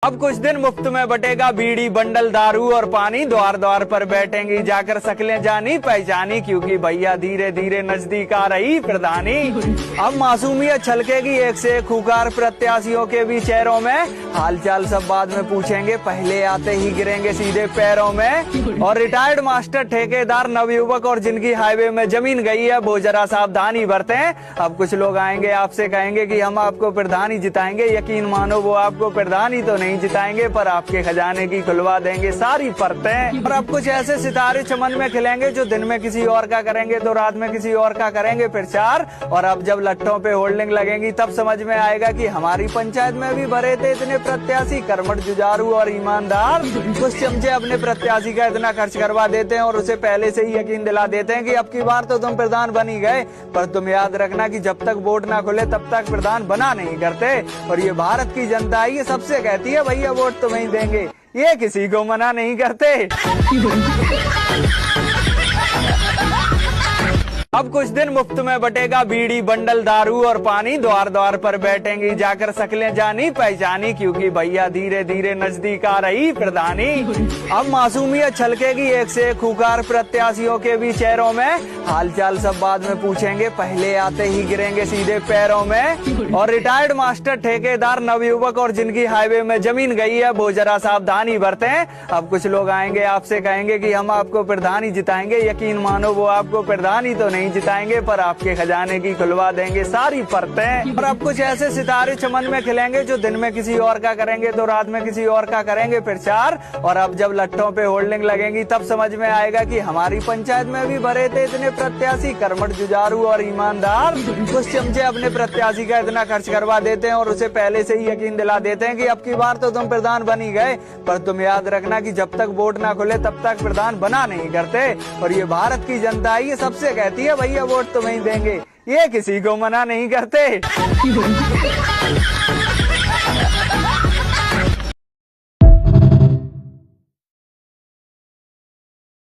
अब कुछ दिन मुफ्त में बटेगा बीड़ी बंडल दारू और पानी, द्वार द्वार पर बैठेंगी जाकर शक्लें जानी पहचानी, क्योंकि भैया धीरे धीरे नजदीक आ रही प्रधानी। अब मासूमियत छलकेगी एक से एक खूंखार प्रत्याशियों के भी चेहरों में, हालचाल सब बाद में पूछेंगे पहले आते ही गिरेंगे सीधे पैरों में। और रिटायर्ड मास्टर ठेकेदार नवयुवक और जिनकी हाईवे में जमीन गई है वो जरा सावधानी बरतें। अब कुछ लोग आएंगे आपसे कहेंगे कि हम आपको प्रधानी जिताएंगे, यकीन मानो वो आपको प्रधानी तो नहीं जिताएंगे पर आपके खजाने की खुलवा देंगे सारी परतें। और अब कुछ ऐसे सितारे चमन में खिलेंगे जो दिन में किसी और का करेंगे तो रात में किसी और का करेंगे प्रचार। और अब जब लट्ठों पे होल्डिंग लगेंगी तब समझ में आएगा कि हमारी पंचायत में भी भरे थे इतने प्रत्याशी कर्मठ जुझारू और ईमानदार। कुछ चमचे अपने प्रत्याशी का इतना खर्च करवा देते हैं और उसे पहले से ही यकीन दिला देते हैं कि अब की बार तो तुम प्रधान बन ही गए, पर तुम याद रखना कि जब तक वोट ना खुले तब तक प्रधान बना नहीं करते। और ये भारत की जनता है, ये सबसे कहती है भैया वोट तो वही देंगे, ये किसी को मना नहीं करते। अब कुछ दिन मुफ्त में बटेगा बीड़ी बंडल दारू और पानी, द्वार द्वार पर बैठेंगी जाकर शक्लें जानी पहचानी, क्योंकि भैया धीरे धीरे नजदीक आ रही प्रधानी। अब मासूमियत छलकेगी एक से एक खूंखार प्रत्याशियों के भी चेहरों में, हालचाल सब बाद में पूछेंगे पहले आते ही गिरेंगे सीधे पैरों में। और रिटायर्ड मास्टर ठेकेदार नवयुवक और जिनकी हाईवे में जमीन गई है वो जरा सावधानी बरतें। अब कुछ लोग आएंगे आपसे कहेंगे कि हम आपको प्रधानी जिताएंगे, यकीन मानो वो आपको प्रधानी तो नहीं जिताएंगे पर आपके खजाने की खुलवा देंगे सारी परतें। और अब कुछ ऐसे सितारे चमन में खिलेंगे जो दिन में किसी और का करेंगे तो रात में किसी और का करेंगे प्रचार। और अब जब लट्ठों पे होल्डिंग लगेंगी तब समझ में आएगा कि हमारी पंचायत में भी भरे थे इतने प्रत्याशी कर्मठ जुझारू और ईमानदार। कुछ चमचे अपने प्रत्याशी का इतना खर्च करवा देते हैं और उसे पहले से ही यकीन दिला देते हैं कि अब की बार तो तुम प्रधान बन ही गए, पर तुम याद रखना कि जब तक वोट ना खुले तब तक प्रधान बना नहीं करते। और ये भारत की जनता है, ये सबसे कहती है भैया वोट तो वही देंगे, ये किसी को मना नहीं करते।